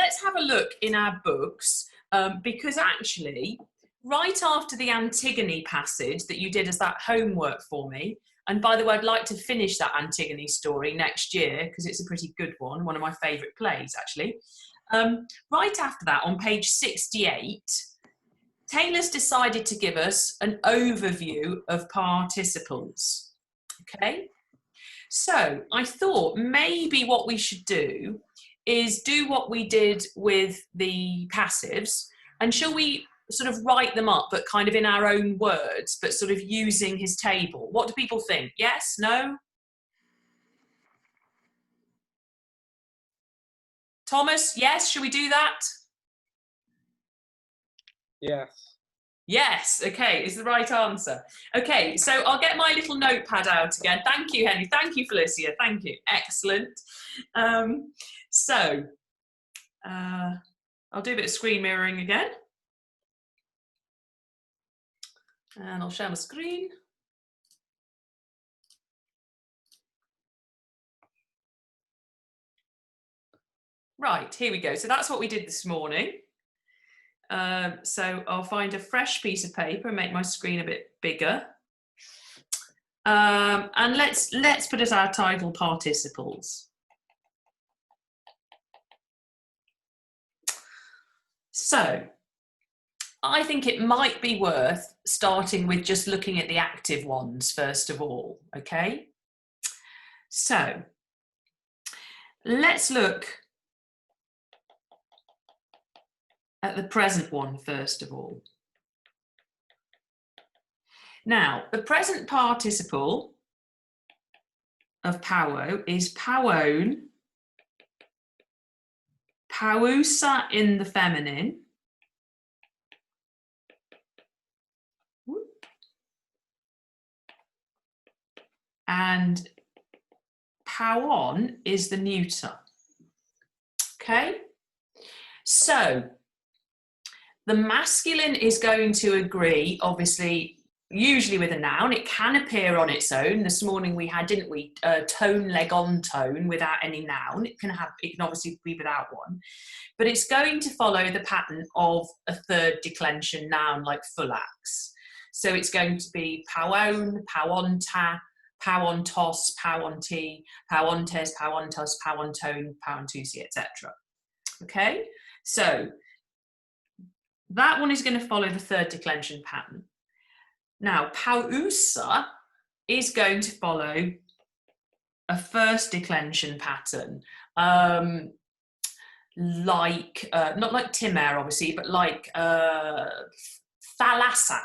let's have a look in our books, because actually, right after the Antigone passage that you did as that homework for me, and by the way, I'd like to finish that Antigone story next year because it's a pretty good one of my favourite plays, actually. Right after that, on page 68, Taylor's decided to give us an overview of participles. Okay? So I thought maybe what we should do is do what we did with the passives, and shall we sort of write them up, but kind of in our own words, but sort of using his table? What do people think? Yes? No? Thomas, yes? Shall we do that? Yes. Yes, okay, is the right answer. Okay, so I'll get my little notepad out again. Thank you, Henry. Thank you, Felicia. Thank you. Excellent. I'll do a bit of screen mirroring again. And I'll share my screen. Right, here we go. So that's what we did this morning. So I'll find a fresh piece of paper and make my screen a bit bigger. And let's put as our title participles. So I think it might be worth starting with just looking at the active ones first of all, okay? So let's look at the present one first of all. Now, the present participle of pauo is pauon, pausa in the feminine, and pauon is the neuter. Okay? So, the masculine is going to agree, obviously, usually with a noun. It can appear on its own. This morning we had, didn't we, tone, leg on tone without any noun. It can obviously be without one. But it's going to follow the pattern of a third declension noun like fullax. So it's going to be pauon, pauonta, pauontos, pauonti, pauontes, pauontos, pauontone, pauontusi, etc. Okay? So that one is going to follow the third declension pattern. Now, pausa is going to follow a first declension pattern, not like timer, obviously, but like thalassa,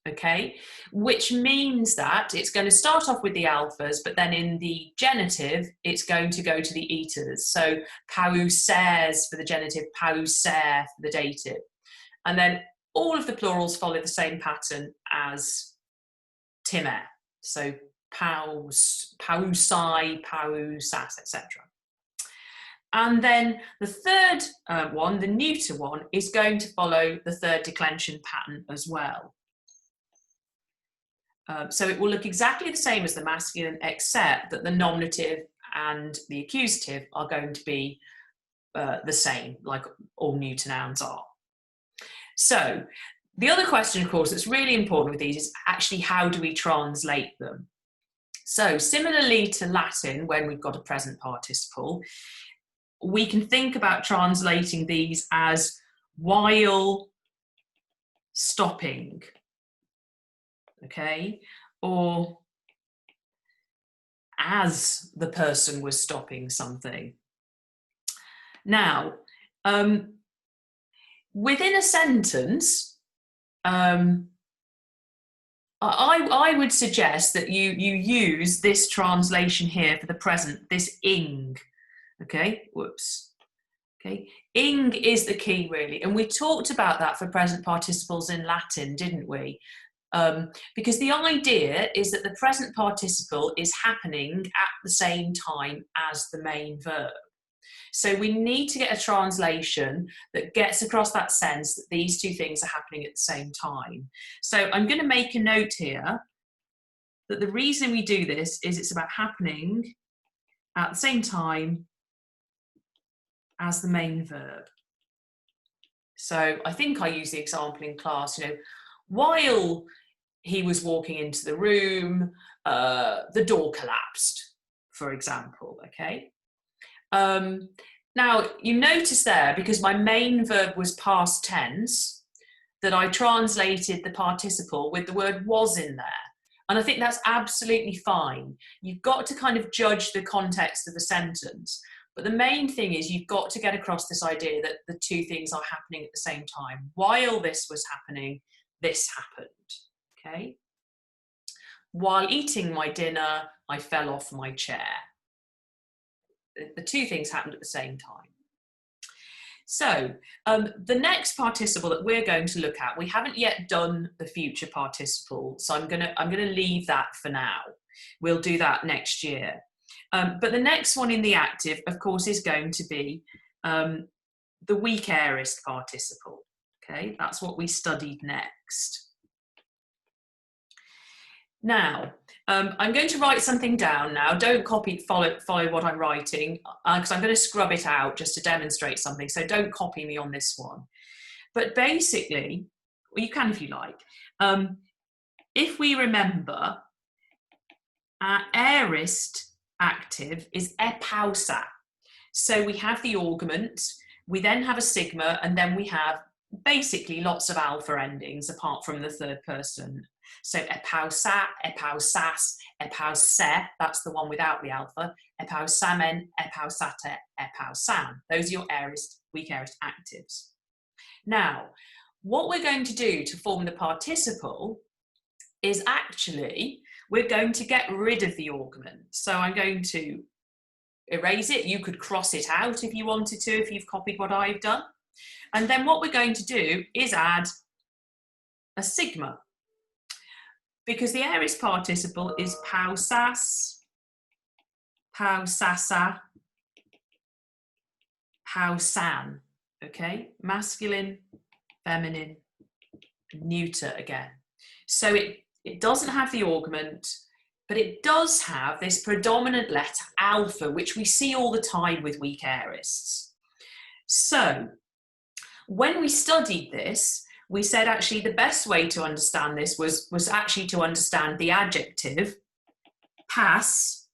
okay? Which means that it's going to start off with the alphas, but then in the genitive, it's going to go to the eters. So pauses for the genitive, pauser for the dative. And then all of the plurals follow the same pattern as timer. So paus, pausai, pausas, etc. And then the third one, the neuter one, is going to follow the third declension pattern as well. So it will look exactly the same as the masculine, except that the nominative and the accusative are going to be the same, like all neuter nouns are. So the other question, of course, that's really important with these is actually how do we translate them? So similarly to Latin, when we've got a present participle, we can think about translating these as while stopping, okay, or as the person was stopping something. Now, within a sentence, I would suggest that you use this translation here for the present, this ing, okay, whoops, okay, ing is the key really, and we talked about that for present participles in Latin, didn't we? Because the idea is that the present participle is happening at the same time as the main verb. So we need to get a translation that gets across that sense that these two things are happening at the same time. So I'm going to make a note here that the reason we do this is it's about happening at the same time as the main verb. So I think I used the example in class, while he was walking into the room, the door collapsed, for example, okay? Now, you notice there, because my main verb was past tense, that I translated the participle with the word was in there. And I think that's absolutely fine. You've got to kind of judge the context of the sentence. But the main thing is you've got to get across this idea that the two things are happening at the same time. While this was happening, this happened, okay? While eating my dinner, I fell off my chair. The two things happened at the same time. So the next participle that we're going to look at, we haven't yet done the future participle, so I'm gonna leave that for now. We'll do that next year. But the next one in the active, of course, is going to be the weak aorist participle. Okay, that's what we studied next. Now, I'm going to write something down now. Don't follow what I'm writing, because I'm going to scrub it out just to demonstrate something. So don't copy me on this one. But basically, well, you can if you like. If we remember, our aorist active is epausa. So we have the augment, we then have a sigma, and then we have basically lots of alpha endings apart from the third person. So epausa, epausas, epause, that's the one without the alpha, epausamen, epausate, epausam. Those are your weak aorist actives. Now, what we're going to do to form the participle is actually, we're going to get rid of the augment. So I'm going to erase it. You could cross it out if you wanted to, if you've copied what I've done. And then what we're going to do is add a sigma, because the aorist participle is pausas, pausasa, pausan, okay? Masculine, feminine, neuter again. So it doesn't have the augment, but it does have this predominant letter alpha, which we see all the time with weak aorists. So when we studied this, we said actually the best way to understand this was actually to understand the adjective pass,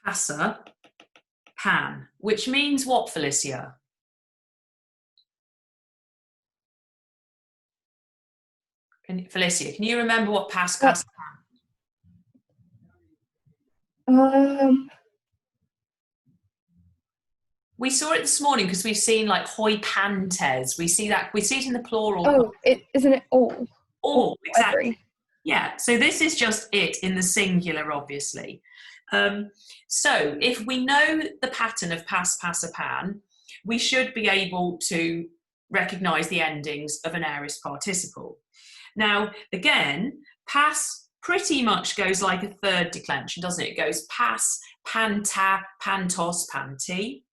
passa, pan, which means what, Felicia? Felicia, can you remember what pass, passa, pan? We saw it this morning because we've seen like hoi pantes. We see it in the plural. Oh, isn't it all? All, exactly. Every. Yeah, so this is just it in the singular, obviously. So if we know the pattern of pass, passa, pan, we should be able to recognise the endings of an aorist participle. Now, again, pass pretty much goes like a third declension, doesn't it? It goes pass, panta, pantos, panti.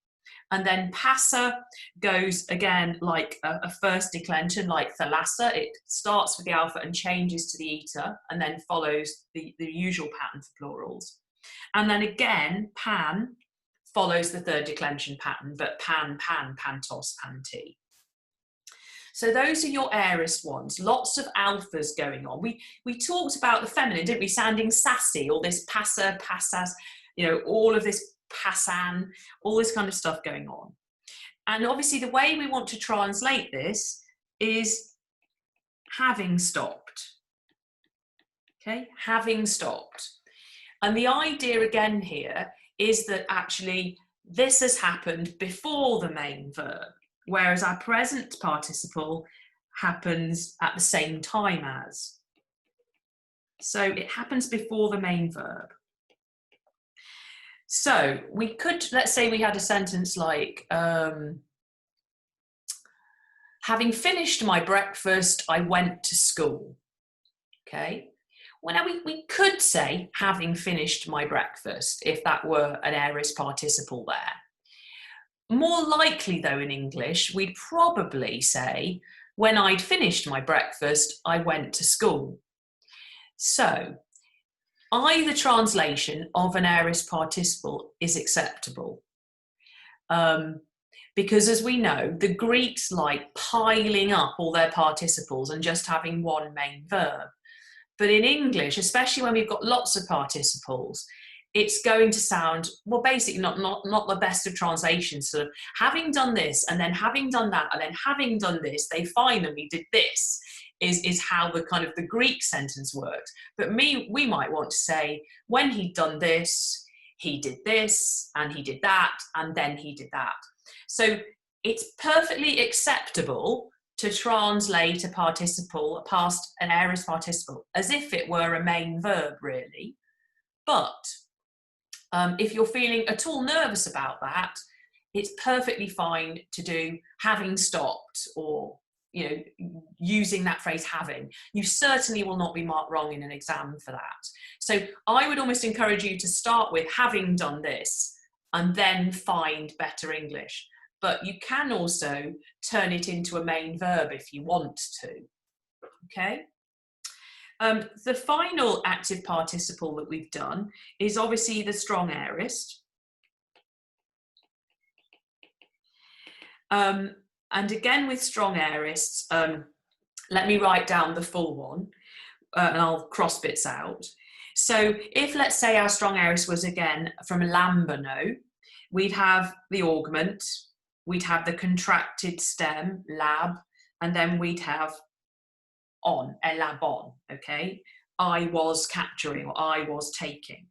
And then passa goes again like a first declension, like thalassa. It starts with the alpha and changes to the eta, and then follows the usual pattern for plurals. And then again, pan follows the third declension pattern, but pan, pan, pantos, panti. So those are your aorist ones. Lots of alphas going on. We talked about the feminine, didn't we? Sounding sassy, all this passa, passas, all of this passan, all this kind of stuff going on. And obviously the way we want to translate this is having stopped. Okay, having stopped. And the idea again here is that actually this has happened before the main verb, whereas our present participle happens at the same time as. So it happens before the main verb. So we could, let's say we had a sentence like, having finished my breakfast, I went to school. Okay. Well, now we could say having finished my breakfast if that were an aorist participle there. More likely though in English, we'd probably say when I'd finished my breakfast, I went to school. So either translation of an aorist participle is acceptable. Because as we know, the Greeks like piling up all their participles and just having one main verb. But in English, especially when we've got lots of participles, it's going to sound, well, basically not the best of translations. Sort of having done this and then having done that and then having done this, they finally did this, is how the kind of the Greek sentence works. But we might want to say, when he'd done this, he did this, and he did that, and then he did that. So it's perfectly acceptable to translate a participle, a past an aorist participle, as if it were a main verb, really. But if you're feeling at all nervous about that, it's perfectly fine to do having stopped, or using that phrase having. You certainly will not be marked wrong in an exam for that. So I would almost encourage you to start with having done this and then find better English. But you can also turn it into a main verb if you want to. Okay? The final active participle that we've done is obviously the strong aorist. And again, with strong aorists, let me write down the full one, and I'll cross bits out. So if, let's say, our strong aorist was again from lambano, we'd have the augment, we'd have the contracted stem, lab, and then we'd have on, elabon, okay? I was capturing, or I was taking.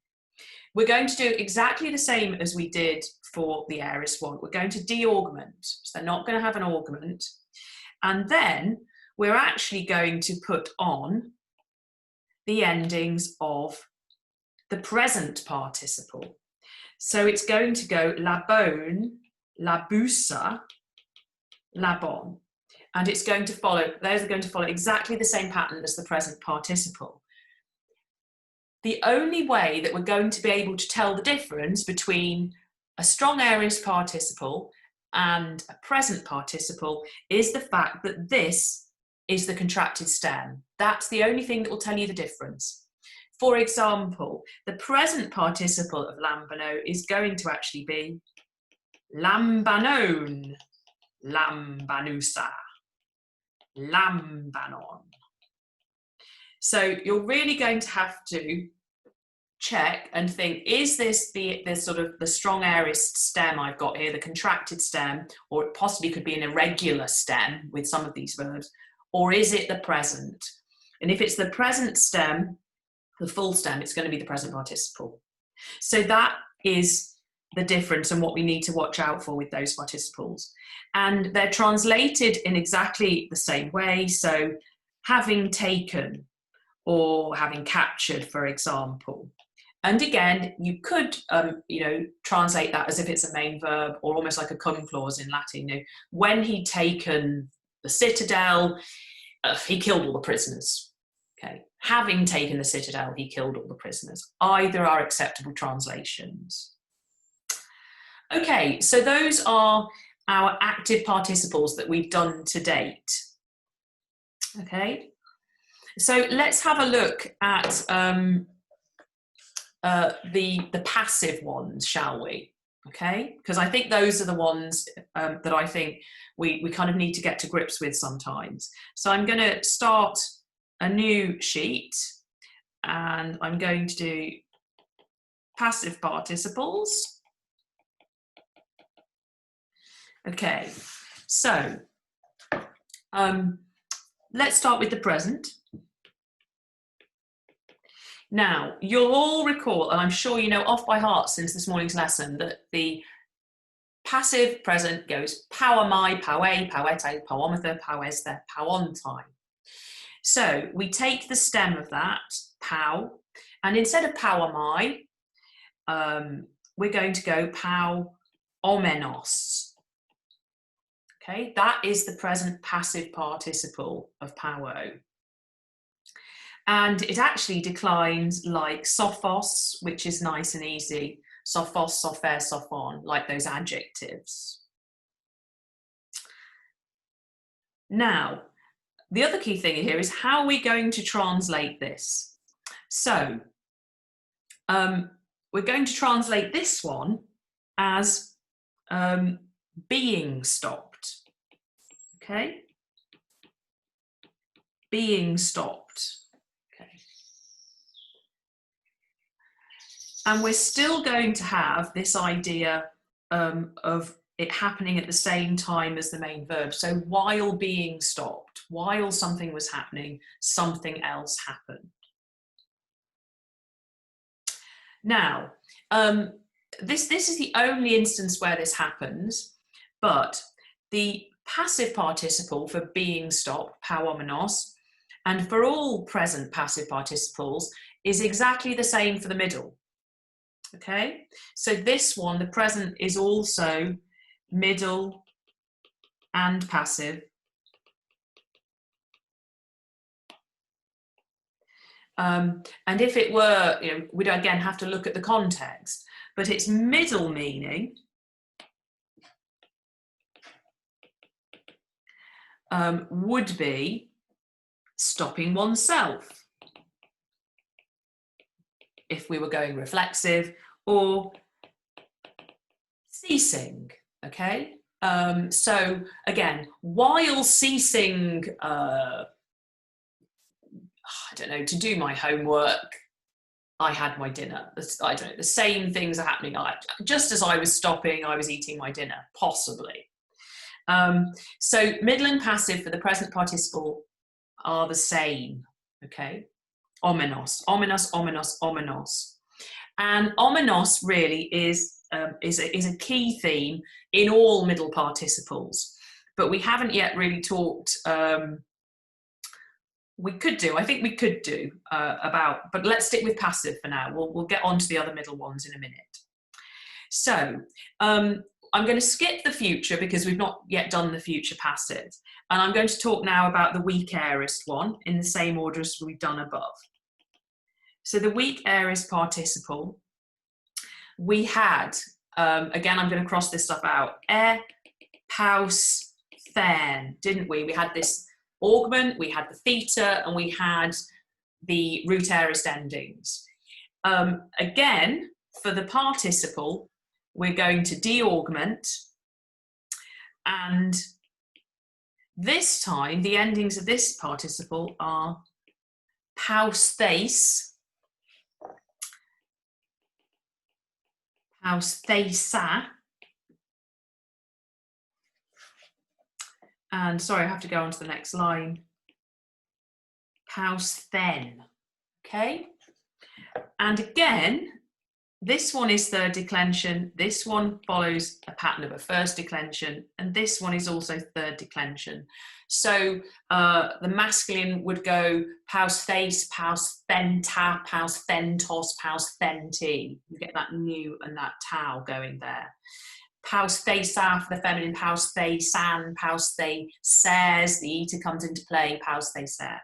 We're going to do exactly the same as we did for the aorist one. We're going to de-augment, so they're not going to have an augment. And then we're actually going to put on the endings of the present participle. So it's going to go labone, labusa, labon. And it's going to follow, those are going to follow exactly the same pattern as the present participle. The only way that we're going to be able to tell the difference between a strong aorist participle and a present participle is the fact that this is the contracted stem. That's the only thing that will tell you the difference. For example, the present participle of lambano is going to actually be lambanone, lambanusa, lambanon. So you're really going to have to check and think, is this the sort of the strong aorist stem I've got here, the contracted stem, or it possibly could be an irregular stem with some of these verbs, or is it the present? And if it's the present stem, the full stem, it's going to be the present participle. So that is the difference and what we need to watch out for with those participles. And they're translated in exactly the same way. So having taken or having captured, for example. And again, you could, translate that as if it's a main verb, or almost like a cum clause in Latin. When he'd taken the citadel, he killed all the prisoners. Okay, having taken the citadel, he killed all the prisoners. Either are acceptable translations. Okay, so those are our active participles that we've done to date. Okay, so let's have a look at the passive ones, shall we? Okay, because I think those are the ones that I think we kind of need to get to grips with sometimes. So I'm going to start a new sheet, and I'm going to do passive participles. Okay, so let's start with the present. Now, you'll all recall, and I'm sure you know off by heart since this morning's lesson, that the passive present goes pauamai, paue, pauete, pauomether, pauesther, pauontai. So we take the stem of that, pau, and instead of pauamai, we're going to go pauomenos. Okay, that is the present passive participle of pauo. And it actually declines like sophos, which is nice and easy, sophos, sopher, sophon, like those adjectives. Now, the other key thing here is how are we going to translate this? So, we're going to translate this one as being stopped. Okay? Being stopped. Okay. And we're still going to have this idea of it happening at the same time as the main verb. So while being stopped, while something was happening, something else happened. Now, this is the only instance where this happens, but the passive participle for being stopped, pauomenos, and for all present passive participles is exactly the same for the middle. Okay, so this one, the present, is also middle and passive. And if it were, you know, we'd again have to look at the context, but its middle meaning would be stopping oneself, if we were going reflexive, or ceasing. Okay, so again, while ceasing, I don't know, to do my homework, I had my dinner. I don't know, the same things are happening. Just as I was stopping, I was eating my dinner, possibly. So middle and passive for the present participle are the same. Okay, omenos, omenos, omenos, omenos. And omenos really is a key theme in all middle participles, but we haven't yet really talked. We could do, I think we could do about, but let's stick with passive for now. We'll get on to the other middle ones in a minute. So I'm going to skip the future because we've not yet done the future passive, and I'm going to talk now about the weak aorist one in the same order as we've done above. So the weak aorist participle, we had, again, I'm going to cross this stuff out, paus, then, didn't we? We had this augment, we had the theta, and we had the root aorist endings. Again, for the participle, we're going to de-augment, and this time the endings of this participle are paus theis, paus theisa, and sorry, I have to go on to the next line, paus then. Okay, and again, this one is third declension, this one follows a pattern of a first declension, and this one is also third declension. So the masculine would go paus theis, paus thenta, paus thentos, paus thenti. You get that nu and that tau going there. Paus theisa for the feminine, paus theisan, paus theises, the eta comes into play, paus theiser.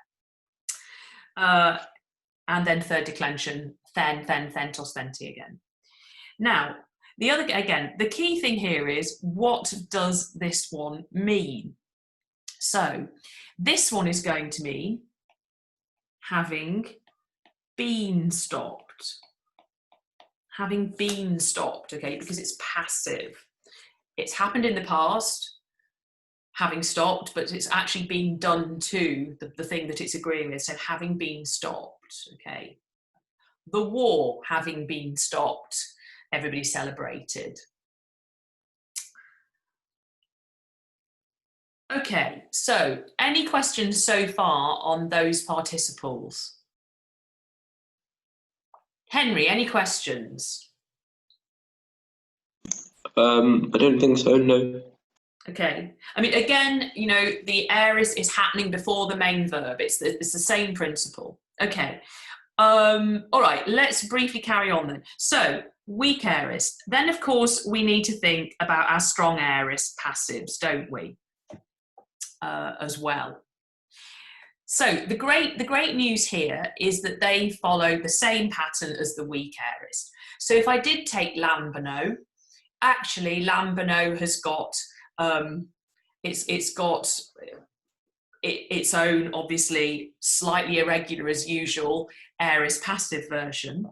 And then third declension, then, thentos, thenti again. Now, the key thing here is, what does this one mean? So, this one is going to mean having been stopped. Having been stopped, okay, because it's passive. It's happened in the past, having stopped, but it's actually been done to the thing that it's agreeing with, so having been stopped, okay. The war having been stopped, everybody celebrated. Okay, so any questions so far on those participles? Henry, any questions? I don't think so, no. Okay, I mean, again, you know, the aorist is happening before the main verb. It's the same principle. Okay. All right, let's briefly carry on then. So, weak aorist. Then, of course, we need to think about our strong aorist passives, don't we? As well. So, the great news here is that they follow the same pattern as the weak aorist. So, if I did take lambano, actually, lambano has got it's got its own, obviously slightly irregular as usual, aorist passive version,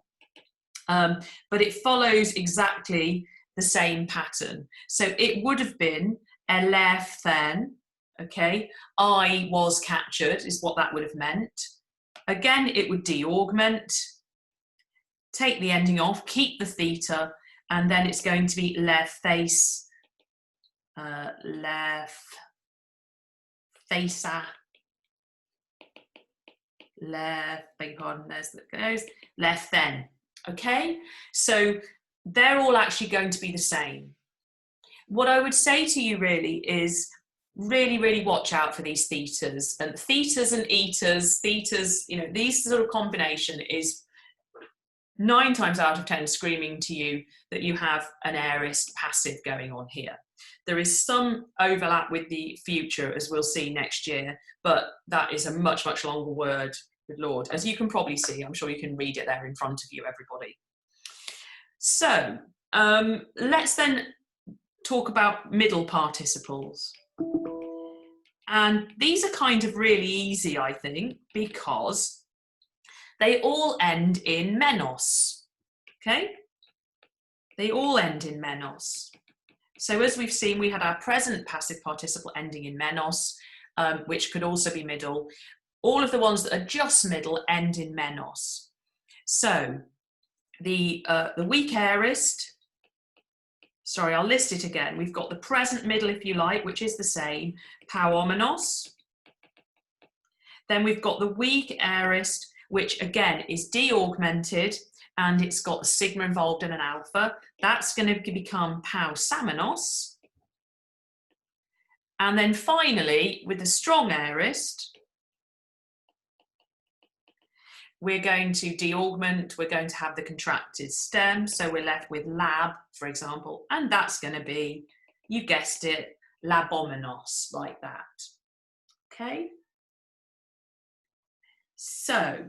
but it follows exactly the same pattern. So it would have been elerthen, okay? I was captured is what that would have meant. Again, it would de-augment, take the ending off, keep the theta, and then it's going to be lerthes, lerthesa, beg your pardon, there's that goes, lerthen, okay? So they're all actually going to be the same. What I would say to you really is really watch out for these thetas and thetas, you know, these sort of combination is 9 times out of 10 screaming to you that you have an aorist passive going on here. There is some overlap with the future, as we'll see next year, but that is a much longer word, good Lord. As you can probably see, I'm sure you can read it there in front of you, everybody. So let's then talk about middle participles. And these are kind of really easy, I think, because they all end in menos, okay? They all end in menos. So as we've seen, we had our present passive participle ending in menos, which could also be middle. All of the ones that are just middle end in menos. So the weak aorist, sorry, I'll list it again. We've got the present middle, if you like, which is the same, pauomenos. Then we've got the weak aorist, which again is de-augmented, and it's got a sigma involved in an alpha. That's going to become pausamenos. And then finally, with the strong aorist, we're going to de-augment, we're going to have the contracted stem, so we're left with lab, for example, and that's going to be, you guessed it, labomenos, like that. Okay? So,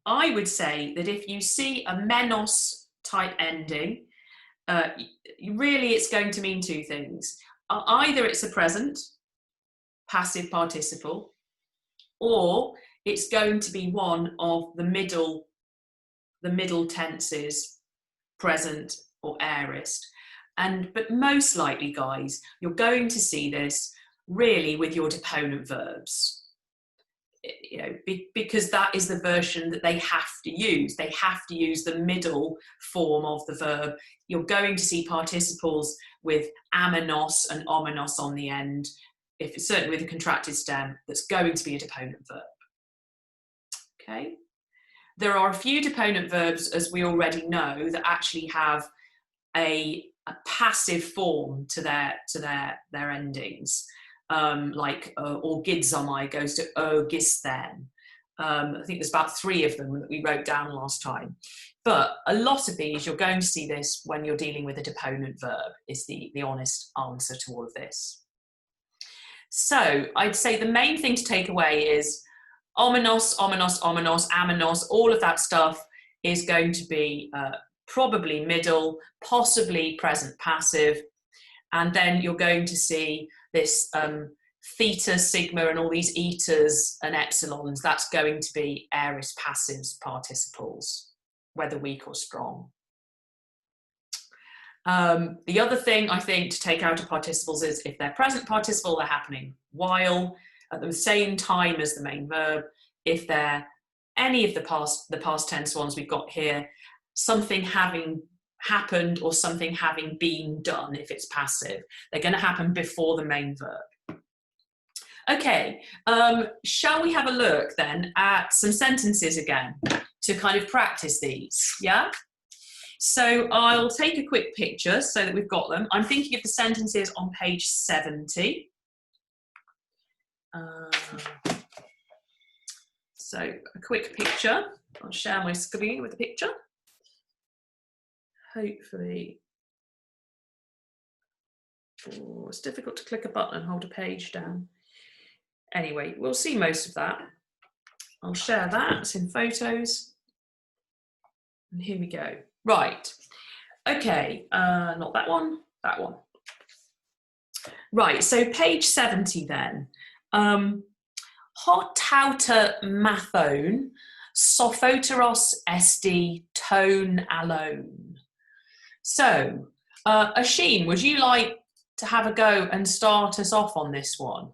I would say that if you see a menos type ending, really it's going to mean 2 things. Either it's a present passive participle, or it's going to be one of the middle tenses, present or aorist. But most likely, guys, you're going to see this really with your deponent verbs. You know, because that is the version that they have to use. They have to use the middle form of the verb. You're going to see participles with amenos and omenos on the end, if it's certainly with a contracted stem, that's going to be a deponent verb. Okay. There are a few deponent verbs, as we already know, that actually have a passive form to their endings. Like orgidzomai goes to ergisthen. I think there's about 3 of them that we wrote down last time. But a lot of these, you're going to see this when you're dealing with a deponent verb, is the honest answer to all of this. So I'd say the main thing to take away is omenos, omenos, omenos, amenos, all of that stuff is going to be probably middle, possibly present passive. And then you're going to see this theta, sigma, and all these etas and epsilons. That's going to be aorist passives participles, whether weak or strong. The other thing I think to take out of participles is if they're present participle, they're happening while at the same time as the main verb. If they're any of the past tense ones we've got here, something having happened or something having been done, if it's passive, they're going to happen before the main verb. Okay, shall we have a look then at some sentences again to kind of practice these, yeah? So I'll take a quick picture so that we've got them. I'm thinking of the sentences on page 70. So a quick picture. I'll share my screen with the picture. Hopefully, oh, it's difficult to click a button and hold a page down. Anyway, we'll see most of that. I'll share that, it's in photos. And here we go. Right, okay, not that one, that one. Right, so page 70 then. Hot tauta mathone, sophoteros esti tone alone. So, Asheen, would you like to have a go and start us off on this one?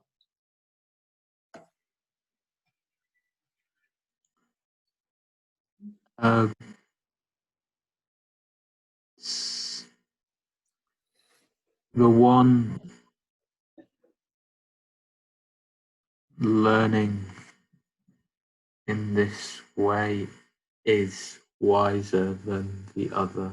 The one learning in this way is wiser than the other.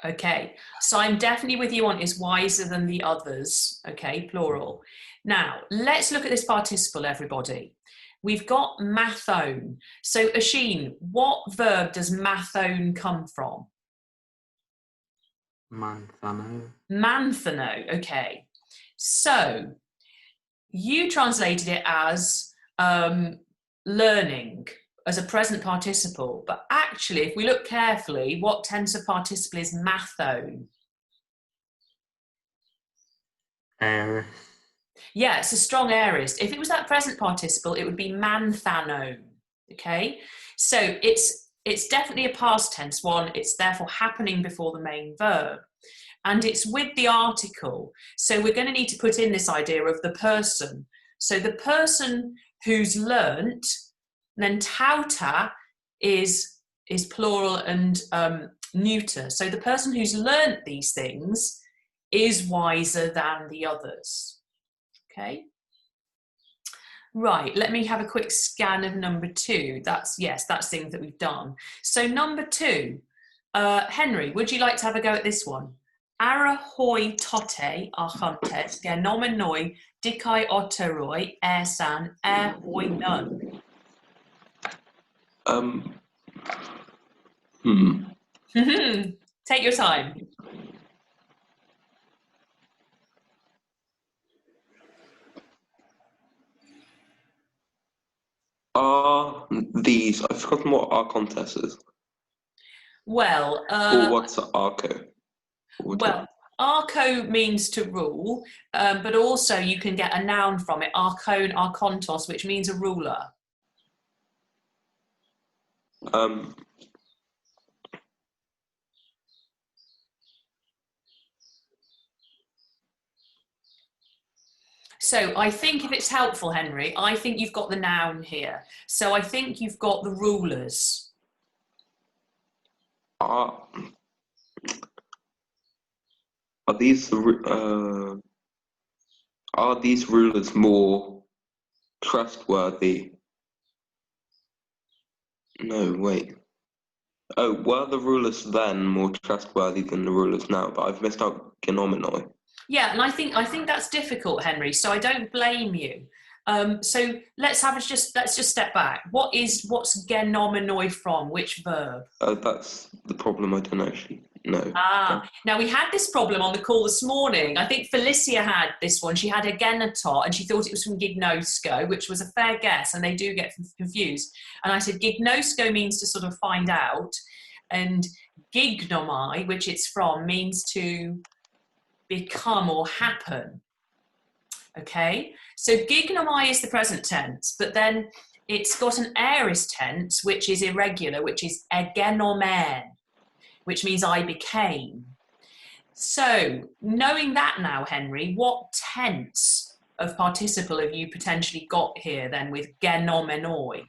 Okay, so I'm definitely with you on is wiser than the others, okay, plural. Now, let's look at this participle, everybody. We've got mathone. So, Asheen, what verb does mathone come from? Manthano. Manthano, okay. So, you translated it as learning, as a present participle, but actually, if we look carefully, what tense of participle is mathone? Aorist. Yeah, it's a strong aorist. If it was that present participle, it would be manthanone. Okay, so it's definitely a past tense one. It's therefore happening before the main verb, and it's with the article. So we're going to need to put in this idea of the person. So the person who's learnt, then tauta is plural and neuter. So the person who's learnt these things is wiser than the others. Okay. Right, let me have a quick scan of number 2. That's things that we've done. So number 2, Henry, would you like to have a go at this one? Ara hoi tote archontes genomenoi dicai oteroi ersan hoi nun. Take your time. Are these? I've forgotten what our contest is. Well, or what's arco? Well, arco means to rule, but also you can get a noun from it, archon, archontos, which means a ruler. So I think if it's helpful, Henry, I think you've got the noun here. So I think you've got the rulers. Are these rulers more trustworthy? No, wait. Oh, were the rulers then more trustworthy than the rulers now? But I've missed out genomenoi. Yeah, and I think that's difficult, Henry. So I don't blame you. So let's just step back. What's genomenoi from? Which verb? That's the problem. I don't actually know. Now we had this problem on the call this morning. I think Felicia had this one. She had a genetot and she thought it was from gignosco, which was a fair guess, and they do get confused. And I said gignosco means to sort of find out, and gignomai, which it's from, means to become or happen. Okay, so gignomai is the present tense, but then it's got an aorist tense, which is irregular, which is egenomen, which means I became. So, knowing that now, Henry, what tense of participle have you potentially got here then with genomenoi?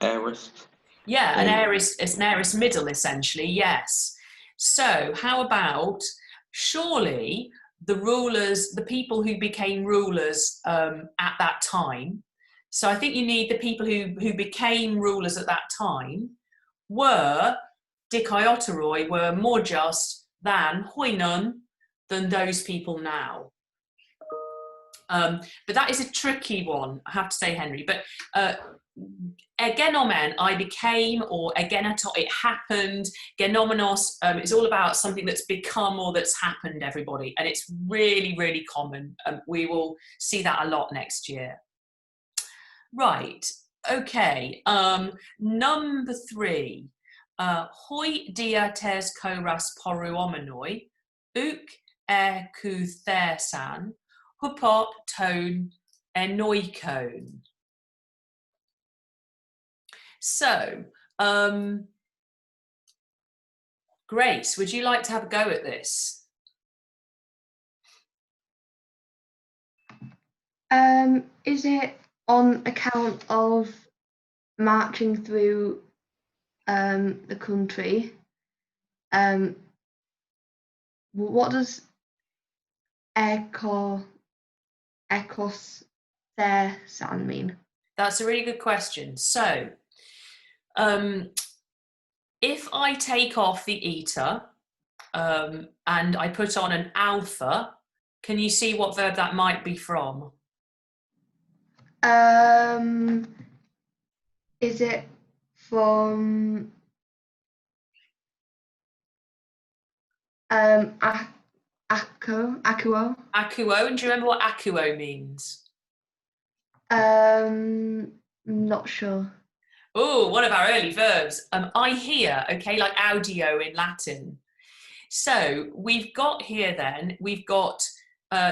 Aorist. Yeah, it's an aorist middle essentially, yes. So, how about surely the rulers, the people who became rulers at that time? So, I think you need the people who became rulers at that time were dikioteroi, were more just than hoinun, than those people now. But that is a tricky one, I have to say, Henry. But egenomen, I became, or egeneto, it happened. Genomenos, it's all about something that's become or that's happened, everybody. And it's really, really common. We will see that a lot next year. Right, okay. Number 3. Hoi diates koras poruomenoi, uk kuthersan, hupot tone enoikon. So, Grace, would you like to have a go at this? Is it on account of marching through the country? What does ecos there sound mean? That's a really good question. So, if I take off the eta and I put on an alpha, can you see what verb that might be from? Is it from Akuo? Akuo, and do you remember what akuo means? Not sure. Oh, one of our early verbs. I hear, okay, like audio in Latin. So we've got here then, we've got,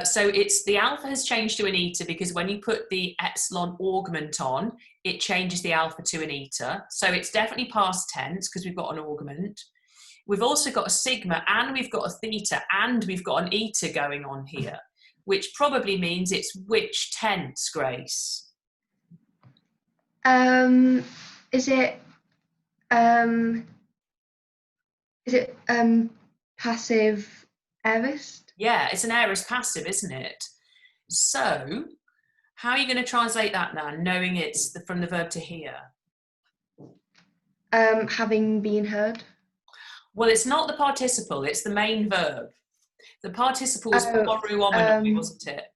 so it's the alpha has changed to an eta because when you put the epsilon augment on, it changes the alpha to an eta. So it's definitely past tense because we've got an augment. We've also got a sigma and we've got a theta and we've got an eta going on here, which probably means it's which tense, Grace? Is it passive aorist? Yeah, it's an aorist passive, isn't it? So how are you going to translate that now, knowing it's from the verb to hear? Having been heard. Well, it's not the participle, it's the main verb. The participle was Oh, poruomenoi, wasn't it?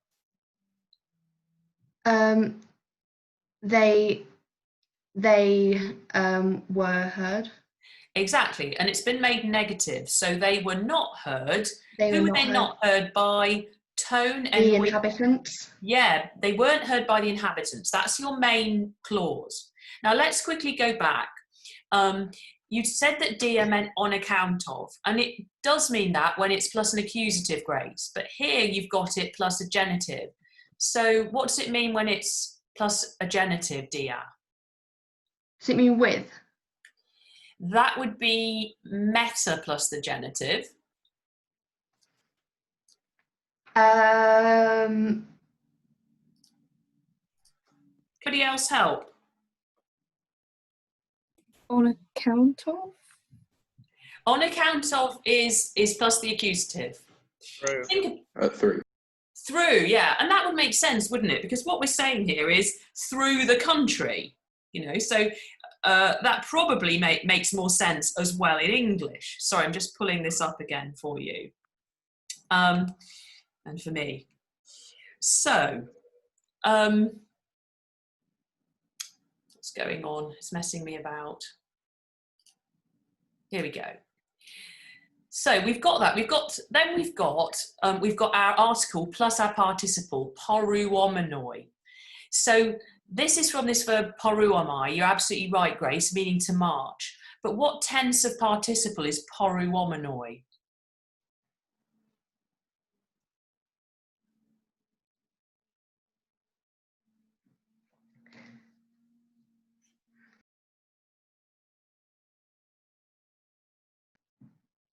They were heard. Exactly, and it's been made negative, so they were not heard. They Who were were they not heard by? Tone and the inhabitants. Yeah, they weren't heard by the inhabitants. That's your main clause. Now let's quickly go back. You said that dia meant on account of, and it does mean that when it's plus an accusative, Grace, but here you've got it plus a genitive. So what does it mean when it's plus a genitive, dia? Does it mean with? That would be meta plus the genitive. Could else help? On account of? On account of is plus the accusative. Through. Through. Through, yeah, and that would make sense, wouldn't it? Because what we're saying here is through the country, you know, so that probably makes more sense as well in English. Sorry, I'm just pulling this up again for you and for me. So, what's going on? It's messing me about. Here we go. So we've got that. We've got our article plus our participle poruomenoi. So this is from this verb poruomai. You're absolutely right, Grace, meaning to march. But what tense of participle is poruomenoi?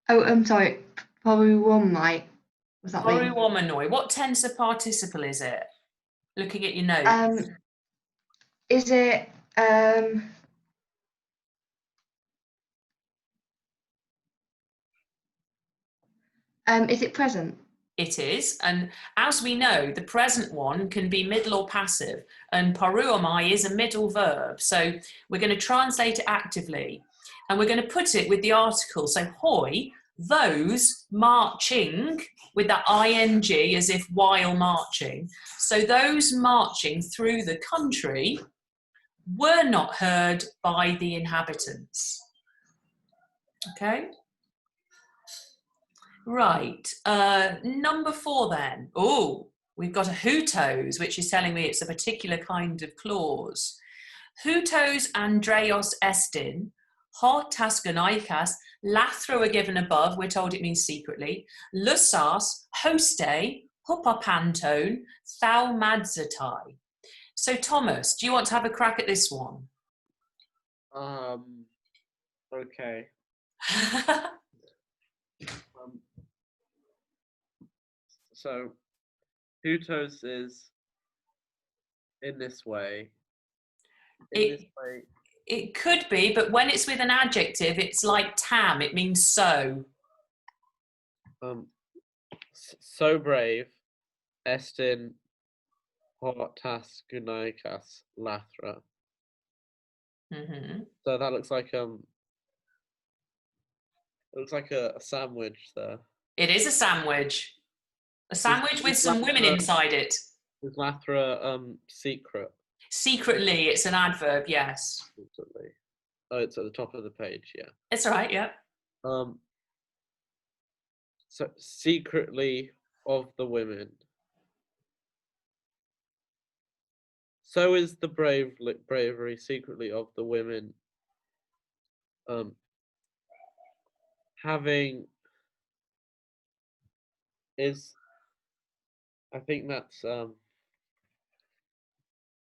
Oh, I'm sorry. Probably one might. Was that mean? Poruomenoi. What tense of participle is it? Looking at your notes. Is it present? It is, and as we know, the present one can be middle or passive, and poruomai is a middle verb. So we're going to translate it actively, and we're going to put it with the article. So hoi, those marching, with that ing as if while marching. So those marching through the country were not heard by the inhabitants. Okay? Right, number 4 then. Oh, we've got a hutos, which is telling me it's a particular kind of clause. Hutos andreos estin, ho tasgonaikas, lathro are given above, we're told it means secretly, lusas, hoste, hupapantone, thou madzatai. So Thomas, do you want to have a crack at this one? Okay. So Hutos is in this way. It could be, but when it's with an adjective, it's like tam. It means so. So brave, estin hortas gunaikas lathra. Mm-hmm. So that looks like a sandwich there. It is a sandwich. A sandwich with some women inside it. Is lathra secret? Secretly, it's an adverb, yes. Secretly. Oh, it's at the top of the page, yeah. It's all right, yeah. So secretly of the women. So is the bravery secretly of the women. Having is, I think that's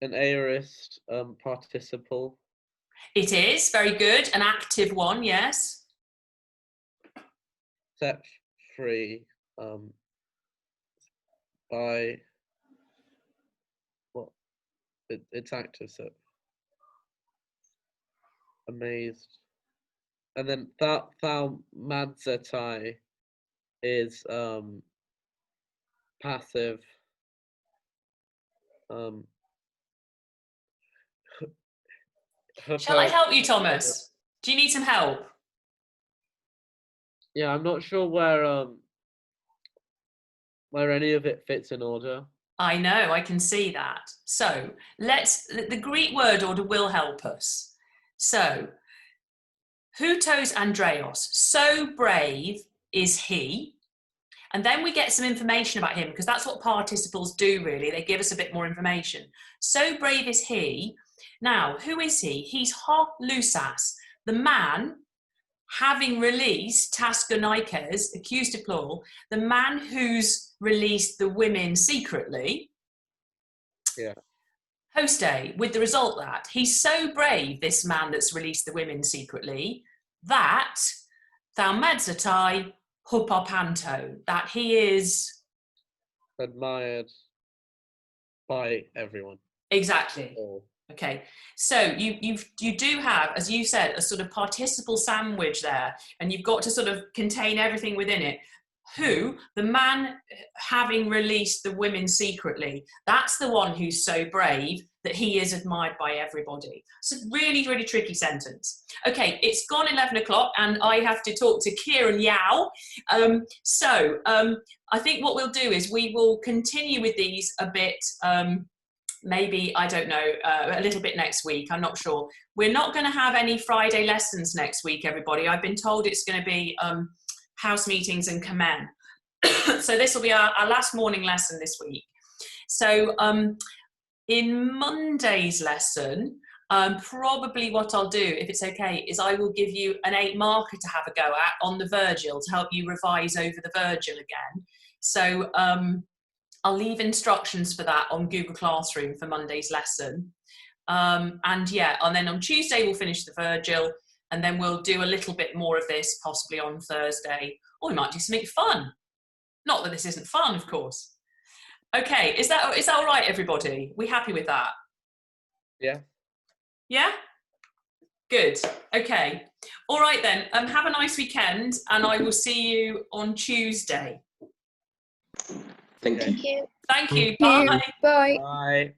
an aorist participle. It is, very good. An active one, yes. Set free by what? It's active, so amazed. And then thou madzetai is passive. Shall I help you, Thomas? Do you need some help? Yeah, I'm not sure where any of it fits in order. I know, I can see that. So the Greek word order will help us. So, Hutos Andreos, so brave is he. And then we get some information about him, because that's what participles do, really. They give us a bit more information. So brave is he. Now, who is he? He's ho lusas, the man having released tasgonikes, accusative plural, the man who's released the women secretly. Yeah. Hoste, with the result that he's so brave, this man that's released the women secretly, that thaumadzatai hupopanto, that he is Admired by everyone. exactly. Oh. Okay, so you do have, as you said, a sort of participle sandwich there, and you've got to sort of contain everything within it. Who, the man having released the women secretly, that's the one who's so brave that he is admired by everybody. It's a really, really tricky sentence. Okay, it's gone 11 o'clock and I have to talk to Kieran Yao. I think what we'll do is we will continue with these a bit, maybe, I don't know, a little bit next week, I'm not sure. We're not going to have any Friday lessons next week, everybody. I've been told it's going to be house meetings and kamen. So this will be our last morning lesson this week. So in Monday's lesson, probably what I'll do, if it's okay, is I will give you an 8 marker to have a go at on the Virgil to help you revise over the Virgil again. So I'll leave instructions for that on Google Classroom for Monday's lesson. And then on Tuesday we'll finish the Virgil, and then we'll do a little bit more of this possibly on Thursday, or we might do something fun. Not that this isn't fun, of course. Okay, is that all right, everybody? We happy with that? Yeah. Yeah? Good. Okay. All right then. Have a nice weekend, and I will see you on Tuesday. Thank you. Thank you. Thank you. Thank you. Bye. Bye. Bye.